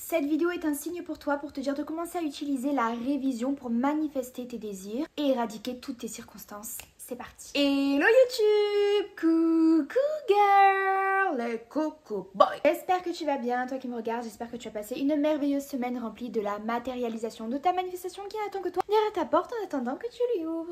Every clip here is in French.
Cette vidéo est un signe pour toi pour te dire de commencer à utiliser la révision pour manifester tes désirs et éradiquer toutes tes circonstances. C'est parti. Hello YouTube, coucou girl, le coco boy. J'espère que tu vas bien, toi qui me regardes, j'espère que tu as passé une merveilleuse semaine remplie de la matérialisation de ta manifestation qui n'attend que toi derrière ta porte en attendant que tu lui ouvres.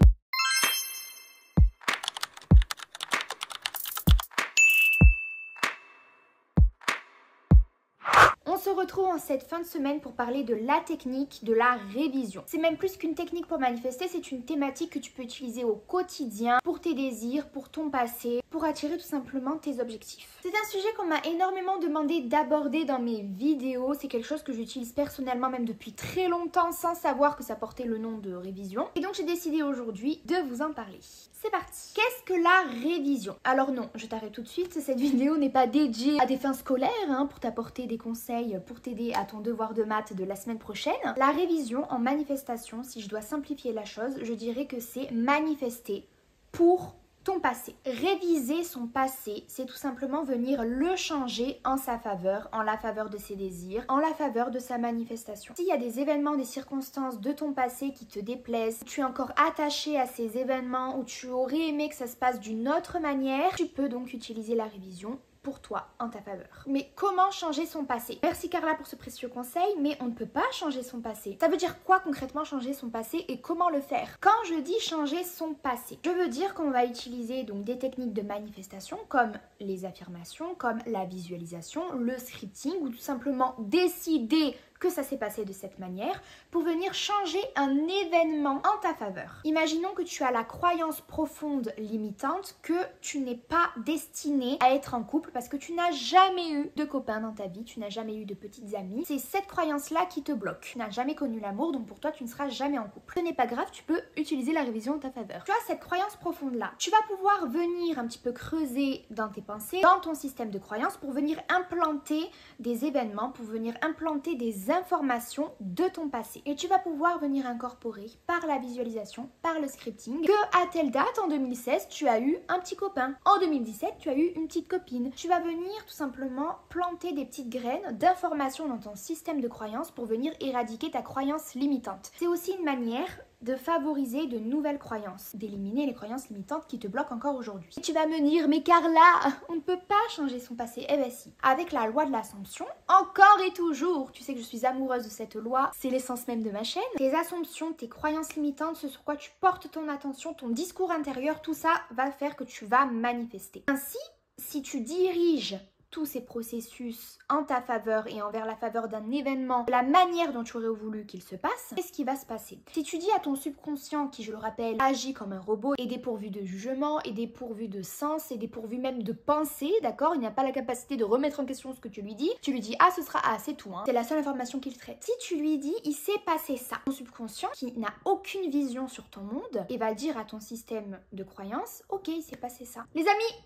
On se retrouve en cette fin de semaine pour parler de la technique de la révision. C'est même plus qu'une technique pour manifester, c'est une thématique que tu peux utiliser au quotidien pour tes désirs, pour ton passé, pour attirer tout simplement tes objectifs. C'est un sujet qu'on m'a énormément demandé d'aborder dans mes vidéos. C'est quelque chose que j'utilise personnellement même depuis très longtemps sans savoir que ça portait le nom de révision. Et donc j'ai décidé aujourd'hui de vous en parler. C'est parti. Qu'est-ce que la révision? Alors non, je t'arrête tout de suite, cette vidéo n'est pas dédiée à des fins scolaires pour t'apporter des conseils pour t'aider à ton devoir de maths de la semaine prochaine. La révision en manifestation, si je dois simplifier la chose, je dirais que c'est manifester pour ton passé. Réviser son passé, c'est tout simplement venir le changer en sa faveur, en la faveur de ses désirs, en la faveur de sa manifestation. S'il y a des événements, des circonstances de ton passé qui te déplaisent, tu es encore attaché à ces événements ou tu aurais aimé que ça se passe d'une autre manière, tu peux donc utiliser la révision pour toi, en ta faveur. Mais comment changer son passé? Merci Carla pour ce précieux conseil, mais on ne peut pas changer son passé. Ça veut dire quoi concrètement changer son passé et comment le faire? Quand je dis changer son passé, je veux dire qu'on va utiliser donc des techniques de manifestation comme les affirmations, comme la visualisation, le scripting ou tout simplement décider que ça s'est passé de cette manière pour venir changer un événement en ta faveur. Imaginons que tu as la croyance profonde limitante que tu n'es pas destiné à être en couple parce que tu n'as jamais eu de copains dans ta vie, tu n'as jamais eu de petites amies. C'est cette croyance-là qui te bloque. Tu n'as jamais connu l'amour, donc pour toi, tu ne seras jamais en couple. Ce n'est pas grave, tu peux utiliser la révision en ta faveur. Tu as cette croyance profonde-là. Tu vas pouvoir venir un petit peu creuser dans tes pensées, dans ton système de croyances pour venir implanter des événements, pour venir implanter des informations de ton passé. Et tu vas pouvoir venir incorporer par la visualisation, par le scripting, que à telle date, en 2016, tu as eu un petit copain. En 2017, tu as eu une petite copine. Tu vas venir tout simplement planter des petites graines d'informations dans ton système de croyances pour venir éradiquer ta croyance limitante. C'est aussi une manière de favoriser de nouvelles croyances, d'éliminer les croyances limitantes qui te bloquent encore aujourd'hui. Et tu vas me dire, mais Carla, on ne peut pas changer son passé. Eh ben si, avec la loi de l'Assomption, encore et toujours, tu sais que je suis amoureuse de cette loi, c'est l'essence même de ma chaîne. Tes assumptions, tes croyances limitantes, ce sur quoi tu portes ton attention, ton discours intérieur, tout ça va faire que tu vas manifester. Ainsi, si tu diriges tous ces processus en ta faveur et envers la faveur d'un événement, de la manière dont tu aurais voulu qu'il se passe, qu'est-ce qui va se passer? Si tu dis à ton subconscient, qui je le rappelle, agit comme un robot, est dépourvu de jugement, est dépourvu de sens, est dépourvu même de pensée, d'accord? Il n'a pas la capacité de remettre en question ce que tu lui dis ah ce sera A, c'est tout, c'est la seule information qu'il traite. Si tu lui dis il s'est passé ça, ton subconscient qui n'a aucune vision sur ton monde et va dire à ton système de croyance, ok il s'est passé ça. Les amis,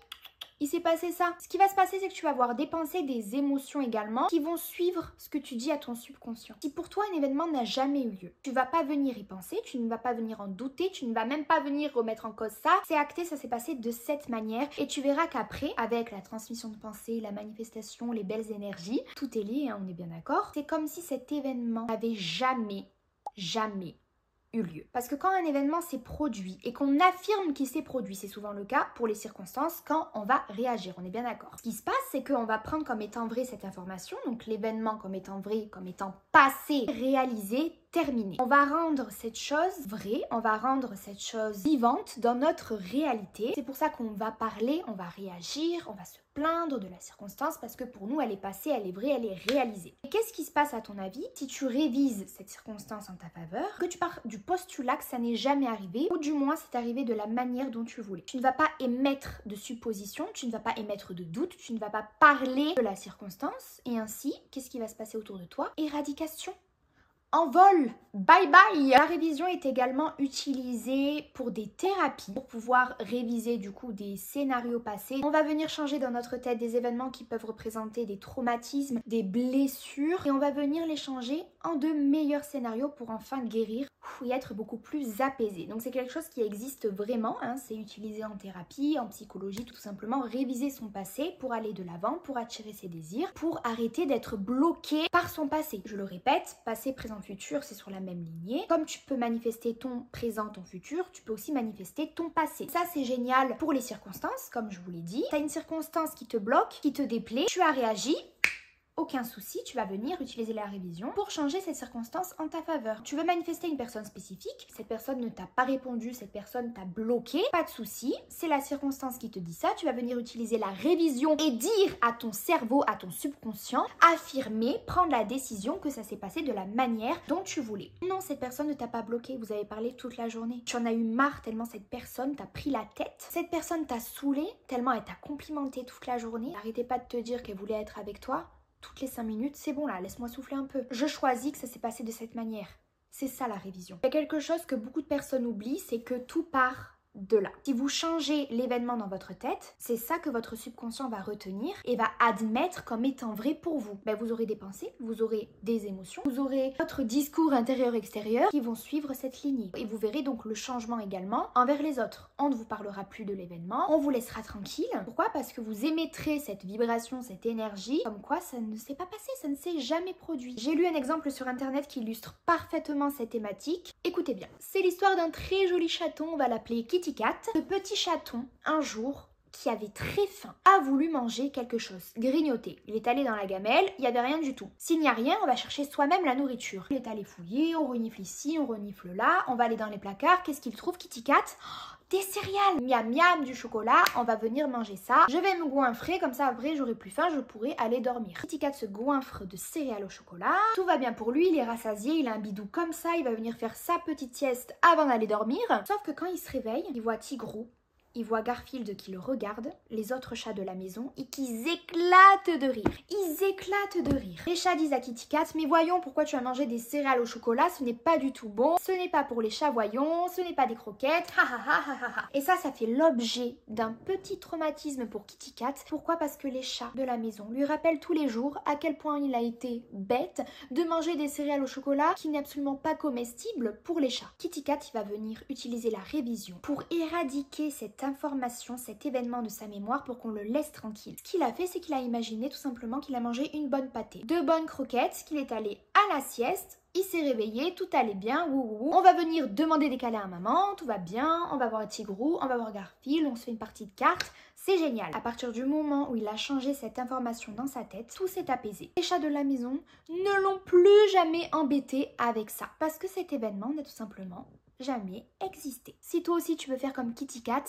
il s'est passé ça. Ce qui va se passer, c'est que tu vas avoir des pensées, des émotions également qui vont suivre ce que tu dis à ton subconscient. Si pour toi un événement n'a jamais eu lieu, tu ne vas pas venir y penser, tu ne vas pas venir en douter, tu ne vas même pas venir remettre en cause ça. C'est acté, ça s'est passé de cette manière et tu verras qu'après, avec la transmission de pensée, la manifestation, les belles énergies, tout est lié, on est bien d'accord. C'est comme si cet événement n'avait jamais eu lieu. Parce que quand un événement s'est produit et qu'on affirme qu'il s'est produit, c'est souvent le cas pour les circonstances quand on va réagir, on est bien d'accord. Ce qui se passe, c'est qu'on va prendre comme étant vrai cette information, donc l'événement comme étant vrai, comme étant passé, réalisé, terminé. On va rendre cette chose vraie, on va rendre cette chose vivante dans notre réalité. C'est pour ça qu'on va parler, on va réagir, on va se plaindre de la circonstance parce que pour nous elle est passée, elle est vraie, elle est réalisée. Et qu'est-ce qui se passe à ton avis si tu révises cette circonstance en ta faveur, que tu pars du postulat que ça n'est jamais arrivé ou du moins c'est arrivé de la manière dont tu voulais. Tu ne vas pas émettre de suppositions, tu ne vas pas émettre de doutes, tu ne vas pas parler de la circonstance et ainsi, qu'est-ce qui va se passer autour de toi? Éradication. Envol, bye bye. La révision est également utilisée pour des thérapies, pour pouvoir réviser du coup des scénarios passés. On va venir changer dans notre tête des événements qui peuvent représenter des traumatismes, des blessures et on va venir les changer en de meilleurs scénarios pour enfin guérir et être beaucoup plus apaisé. Donc c'est quelque chose qui existe vraiment, hein, c'est utilisé en thérapie, en psychologie, tout simplement réviser son passé pour aller de l'avant, pour attirer ses désirs, pour arrêter d'être bloqué par son passé. Je le répète, passé, présent, futur, c'est sur la même lignée. Comme tu peux manifester ton présent, ton futur, tu peux aussi manifester ton passé. Ça c'est génial pour les circonstances, comme je vous l'ai dit. Tu as une circonstance qui te bloque, qui te déplaît, tu as réagi. Aucun souci, tu vas venir utiliser la révision pour changer cette circonstance en ta faveur. Tu veux manifester une personne spécifique, cette personne ne t'a pas répondu, cette personne t'a bloqué, pas de souci, c'est la circonstance qui te dit ça, tu vas venir utiliser la révision et dire à ton cerveau, à ton subconscient, affirmer, prendre la décision que ça s'est passé de la manière dont tu voulais. Non, cette personne ne t'a pas bloqué, vous avez parlé toute la journée. Tu en as eu marre tellement cette personne t'a pris la tête, cette personne t'a saoulé tellement elle t'a complimenté toute la journée, n'arrêtez pas de te dire qu'elle voulait être avec toi. Toutes les 5 minutes, c'est bon là, laisse-moi souffler un peu. Je choisis que ça s'est passé de cette manière. C'est ça la révision. Il y a quelque chose que beaucoup de personnes oublient, c'est que tout part de là. Si vous changez l'événement dans votre tête, c'est ça que votre subconscient va retenir et va admettre comme étant vrai pour vous. Ben, vous aurez des pensées, vous aurez des émotions, vous aurez votre discours intérieur-extérieur qui vont suivre cette lignée. Et vous verrez donc le changement également envers les autres. On ne vous parlera plus de l'événement, on vous laissera tranquille. Pourquoi? Parce que vous émettrez cette vibration, cette énergie, comme quoi ça ne s'est pas passé, ça ne s'est jamais produit. J'ai lu un exemple sur internet qui illustre parfaitement cette thématique. Écoutez bien, c'est l'histoire d'un très joli chaton, on va l'appeler Kitty Cat. Ce petit chaton, un jour, qui avait très faim, a voulu manger quelque chose, grignoter. Il est allé dans la gamelle, il n'y avait rien du tout. S'il n'y a rien, on va chercher soi-même la nourriture. Il est allé fouiller, on renifle ici, on renifle là, on va aller dans les placards, qu'est-ce qu'il trouve Kitty Cat? Des céréales, miam miam, du chocolat, on va venir manger ça. Je vais me goinfrer, comme ça après j'aurai plus faim, je pourrai aller dormir. Kitty Cat se goinfre de céréales au chocolat. Tout va bien pour lui, il est rassasié, il a un bidou comme ça, il va venir faire sa petite sieste avant d'aller dormir. Sauf que quand il se réveille, il voit Tigrou, il voit Garfield qui le regarde, les autres chats de la maison, et qu'ils éclatent de rire. Ils éclatent de rire. Les chats disent à Kitty Cat, mais voyons, pourquoi tu as mangé des céréales au chocolat? Ce n'est pas du tout bon. Ce n'est pas pour les chats, voyons. Ce n'est pas des croquettes. Ha ha ha ha ha. Et ça fait l'objet d'un petit traumatisme pour Kitty Cat. Pourquoi? Parce que les chats de la maison lui rappellent tous les jours à quel point il a été bête de manger des céréales au chocolat qui n'est absolument pas comestible pour les chats. Kitty Cat, il va venir utiliser la révision pour éradiquer cette information, cet événement de sa mémoire pour qu'on le laisse tranquille. Ce qu'il a fait, c'est qu'il a imaginé tout simplement qu'il a mangé une bonne pâtée, 2 bonnes croquettes, qu'il est allé à la sieste, il s'est réveillé, tout allait bien, wouhou. On va venir demander des câlins à maman, tout va bien, on va voir Tigrou, on va voir Garfield, on se fait une partie de cartes, c'est génial. À partir du moment où il a changé cette information dans sa tête, tout s'est apaisé. Les chats de la maison ne l'ont plus jamais embêté avec ça, parce que cet événement n'a tout simplement jamais existé. Si toi aussi tu veux faire comme Kitty Cat,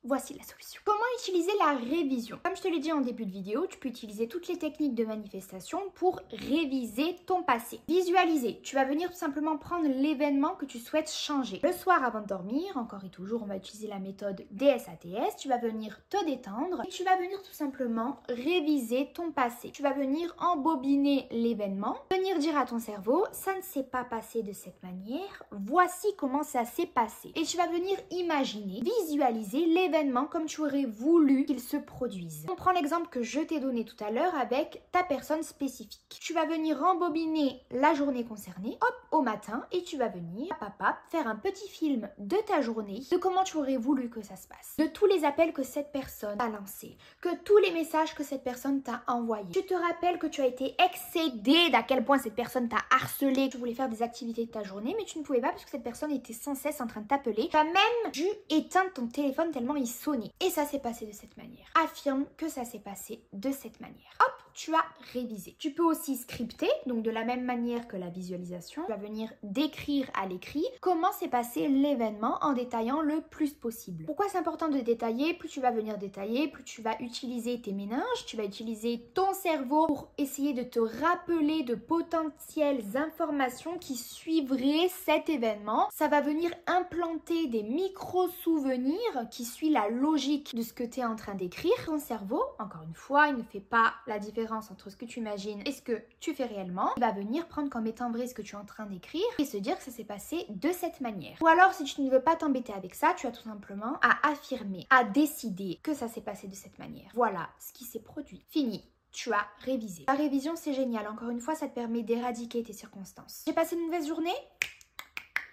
voici la solution. Comment utiliser la révision? Comme je te l'ai dit en début de vidéo, tu peux utiliser toutes les techniques de manifestation pour réviser ton passé. Visualiser. Tu vas venir tout simplement prendre l'événement que tu souhaites changer. Le soir avant de dormir, encore et toujours, on va utiliser la méthode DSATS. Tu vas venir te détendre et tu vas venir tout simplement réviser ton passé. Tu vas venir embobiner l'événement, venir dire à ton cerveau, ça ne s'est pas passé de cette manière, voici comment ça s'est passé. Et tu vas venir imaginer, visualiser l'événement comme tu aurais voulu qu'il se produise. On prend l'exemple que je t'ai donné tout à l'heure avec ta personne spécifique. Tu vas venir rembobiner la journée concernée, hop, au matin, et tu vas venir, papa, faire un petit film de ta journée, de comment tu aurais voulu que ça se passe, de tous les appels que cette personne a lancés, que tous les messages que cette personne t'a envoyés. Tu te rappelles que tu as été excédé d'à quel point cette personne t'a harcelé, tu voulais faire des activités de ta journée, mais tu ne pouvais pas parce que cette personne était sans cesse en train de t'appeler. Tu as même dû éteindre ton téléphone tellement il sonnait. Et ça s'est passé de cette manière. Affirme que ça s'est passé de cette manière. Hop, tu as révisé. Tu peux aussi scripter, donc de la même manière que la visualisation. Tu vas venir décrire à l'écrit comment s'est passé l'événement en détaillant le plus possible. Pourquoi c'est important de détailler? Plus tu vas venir détailler, plus tu vas utiliser tes méninges, tu vas utiliser ton cerveau pour essayer de te rappeler de potentielles informations qui suivraient cet événement. Ça va venir implanter des micro-souvenirs qui suivent la logique de ce que tu es en train d'écrire. Ton cerveau, encore une fois, il ne fait pas la différence entre ce que tu imagines et ce que tu fais réellement. Il va venir prendre comme étant vrai ce que tu es en train d'écrire et se dire que ça s'est passé de cette manière. Ou alors, si tu ne veux pas t'embêter avec ça, tu as tout simplement à affirmer, à décider que ça s'est passé de cette manière. Voilà ce qui s'est produit. Fini. Tu as révisé. La révision, c'est génial. Encore une fois, ça te permet d'éradiquer tes circonstances. J'ai passé une mauvaise journée?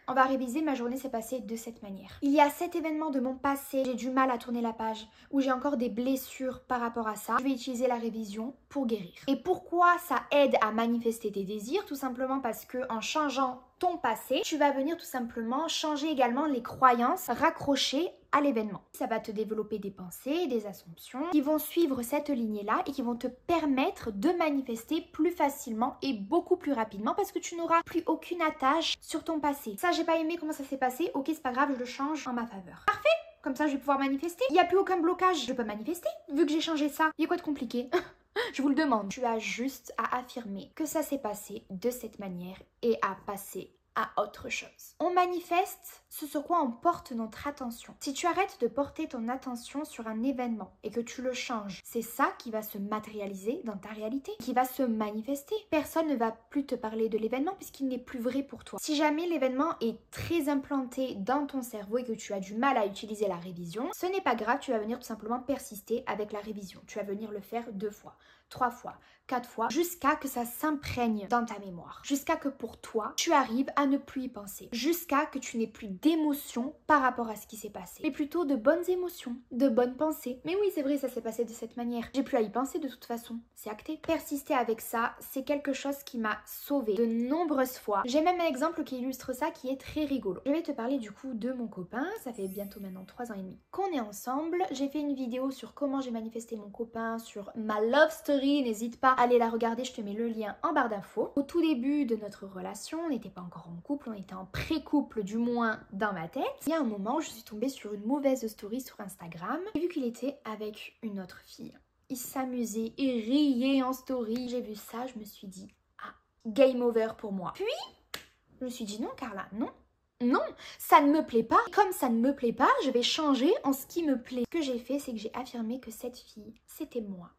On va réviser, ma journée s'est passée de cette manière. Il y a cet événement de mon passé, j'ai du mal à tourner la page, où j'ai encore des blessures par rapport à ça. Je vais utiliser la révision pour guérir. Et pourquoi ça aide à manifester tes désirs? Tout simplement parce que en changeant ton passé, tu vas venir tout simplement changer également les croyances raccrochées à l'événement. Ça va te développer des pensées, des assumptions qui vont suivre cette lignée-là et qui vont te permettre de manifester plus facilement et beaucoup plus rapidement parce que tu n'auras plus aucune attache sur ton passé. Ça, j'ai pas aimé comment ça s'est passé. Ok, c'est pas grave, je le change en ma faveur. Parfait! Comme ça, je vais pouvoir manifester. Il n'y a plus aucun blocage. Je peux manifester vu que j'ai changé ça. Il y a quoi de compliqué? Je vous le demande. Tu as juste à affirmer que ça s'est passé de cette manière et à passer à autre chose. On manifeste ce sur quoi on porte notre attention. Si tu arrêtes de porter ton attention sur un événement et que tu le changes, c'est ça qui va se matérialiser dans ta réalité, qui va se manifester. Personne ne va plus te parler de l'événement puisqu'il n'est plus vrai pour toi. Si jamais l'événement est très implanté dans ton cerveau et que tu as du mal à utiliser la révision, ce n'est pas grave, tu vas venir tout simplement persister avec la révision. Tu vas venir le faire 2 fois, 3 fois, 4 fois, jusqu'à que ça s'imprègne dans ta mémoire. Jusqu'à que pour toi, tu arrives à ne plus y penser. Jusqu'à que tu n'aies plus d'émotions par rapport à ce qui s'est passé. Mais plutôt de bonnes émotions, de bonnes pensées. Mais oui, c'est vrai, ça s'est passé de cette manière. J'ai plus à y penser de toute façon. C'est acté. Persister avec ça, c'est quelque chose qui m'a sauvée de nombreuses fois. J'ai même un exemple qui illustre ça qui est très rigolo. Je vais te parler du coup de mon copain. Ça fait bientôt maintenant 3 ans et demi qu'on est ensemble. J'ai fait une vidéo sur comment j'ai manifesté mon copain, sur ma love story. N'hésite pas à aller la regarder, je te mets le lien en barre d'infos. Au tout début de notre relation, on n'était pas encore en couple, on était en pré-couple du moins dans ma tête. Il y a un moment où je suis tombée sur une mauvaise story sur Instagram. J'ai vu qu'il était avec une autre fille. Il s'amusait et riait en story. J'ai vu ça, je me suis dit, ah, game over pour moi. Puis, je me suis dit non Carla, non. Non, ça ne me plaît pas. Comme ça ne me plaît pas, je vais changer en ce qui me plaît. Ce que j'ai fait, c'est que j'ai affirmé que cette fille, c'était moi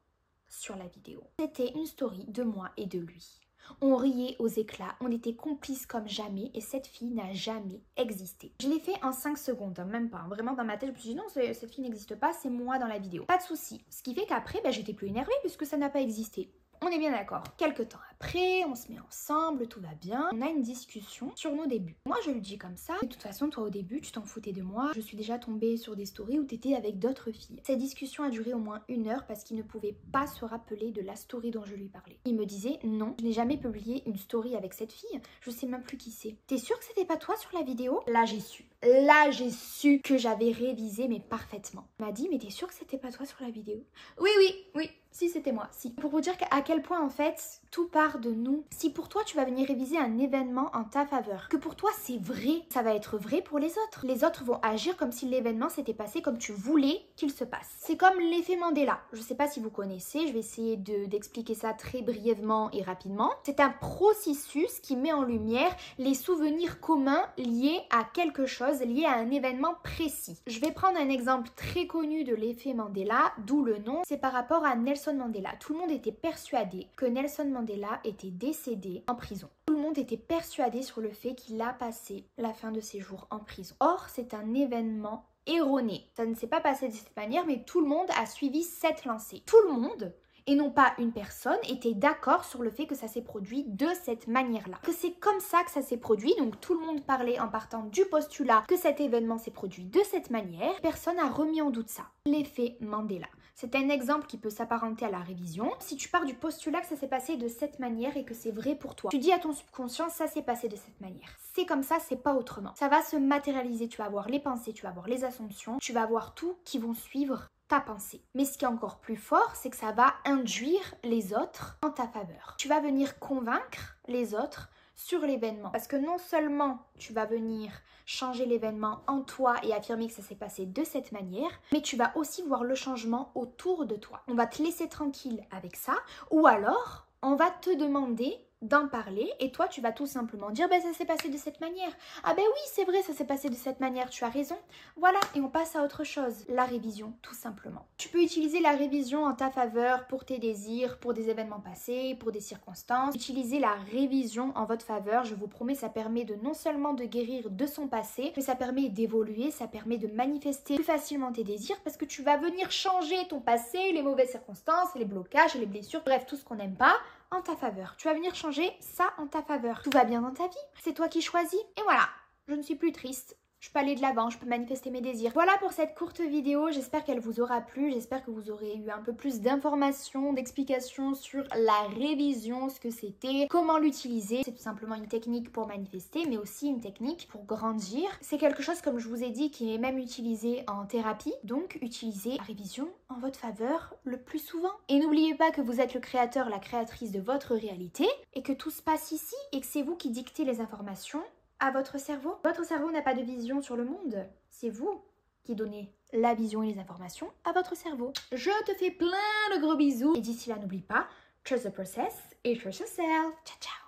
sur la vidéo. C'était une story de moi et de lui. On riait aux éclats, on était complices comme jamais et cette fille n'a jamais existé. Je l'ai fait en 5 secondes, hein, même pas. Vraiment dans ma tête, je me suis dit non, cette fille n'existe pas, c'est moi dans la vidéo. Pas de souci. Ce qui fait qu'après, j'étais plus énervée puisque ça n'a pas existé. On est bien d'accord. Quelques temps après, on se met ensemble, tout va bien. On a une discussion sur nos débuts. Moi, je le dis comme ça. De toute façon, toi, au début, tu t'en foutais de moi. Je suis déjà tombée sur des stories où t'étais avec d'autres filles. Cette discussion a duré au moins 1 heure parce qu'il ne pouvait pas se rappeler de la story dont je lui parlais. Il me disait non, je n'ai jamais publié une story avec cette fille. Je sais même plus qui c'est. T'es sûre que c'était pas toi sur la vidéo? Là, j'ai su. Là, j'ai su que j'avais révisé, mais parfaitement. Il m'a dit, mais t'es sûre que c'était pas toi sur la vidéo? Oui, oui, oui. Si, c'était moi, si. Pour vous dire à quel point, en fait, tout part de nous. Si pour toi, tu vas venir réviser un événement en ta faveur, que pour toi, c'est vrai, ça va être vrai pour les autres. Les autres vont agir comme si l'événement s'était passé comme tu voulais qu'il se passe. C'est comme l'effet Mandela. Je sais pas si vous connaissez, je vais essayer d'expliquer ça très brièvement et rapidement. C'est un processus qui met en lumière les souvenirs communs liés à quelque chose, liés à un événement précis. Je vais prendre un exemple très connu de l'effet Mandela, d'où le nom. C'est par rapport à Nelson Mandela. Tout le monde était persuadé que Nelson Mandela était décédé en prison. Tout le monde était persuadé sur le fait qu'il a passé la fin de ses jours en prison. Or, c'est un événement erroné. Ça ne s'est pas passé de cette manière, mais tout le monde a suivi cette lancée. Tout le monde, et non pas une personne, était d'accord sur le fait que ça s'est produit de cette manière-là. Que c'est comme ça que ça s'est produit, donc tout le monde parlait en partant du postulat que cet événement s'est produit de cette manière. Personne n'a remis en doute ça. L'effet Mandela. C'est un exemple qui peut s'apparenter à la révision. Si tu pars du postulat que ça s'est passé de cette manière et que c'est vrai pour toi, tu dis à ton subconscient, ça s'est passé de cette manière. C'est comme ça, c'est pas autrement. Ça va se matérialiser, tu vas avoir les pensées, tu vas avoir les assumptions, tu vas avoir tout qui vont suivre ta pensée. Mais ce qui est encore plus fort, c'est que ça va induire les autres en ta faveur. Tu vas venir convaincre les autres sur l'événement. Parce que non seulement tu vas venir changer l'événement en toi et affirmer que ça s'est passé de cette manière, mais tu vas aussi voir le changement autour de toi. On va te laisser tranquille avec ça, ou alors on va te demander d'en parler et toi tu vas tout simplement dire ça s'est passé de cette manière. Ah oui c'est vrai, ça s'est passé de cette manière, tu as raison. Voilà, et on passe à autre chose, la révision tout simplement. Tu peux utiliser la révision en ta faveur pour tes désirs, pour des événements passés, pour des circonstances. Utiliser la révision en votre faveur, je vous promets, ça permet de non seulement de guérir de son passé, mais ça permet d'évoluer, ça permet de manifester plus facilement tes désirs parce que tu vas venir changer ton passé, les mauvaises circonstances, les blocages, les blessures, bref tout ce qu'on n'aime pas en ta faveur. Tu vas venir changer ça en ta faveur. Tout va bien dans ta vie, c'est toi qui choisis et voilà. je ne suis plus triste. Je peux aller de l'avant, je peux manifester mes désirs. Voilà pour cette courte vidéo, j'espère qu'elle vous aura plu, j'espère que vous aurez eu un peu plus d'informations, d'explications sur la révision, ce que c'était, comment l'utiliser. C'est tout simplement une technique pour manifester, mais aussi une technique pour grandir. C'est quelque chose, comme je vous ai dit, qui est même utilisé en thérapie, donc utilisez la révision en votre faveur le plus souvent. Et n'oubliez pas que vous êtes le créateur, la créatrice de votre réalité, et que tout se passe ici, et que c'est vous qui dictez les informations à votre cerveau. Votre cerveau n'a pas de vision sur le monde. C'est vous qui donnez la vision et les informations à votre cerveau. Je te fais plein de gros bisous. Et d'ici là, n'oublie pas, trust the process et trust yourself. Ciao, ciao.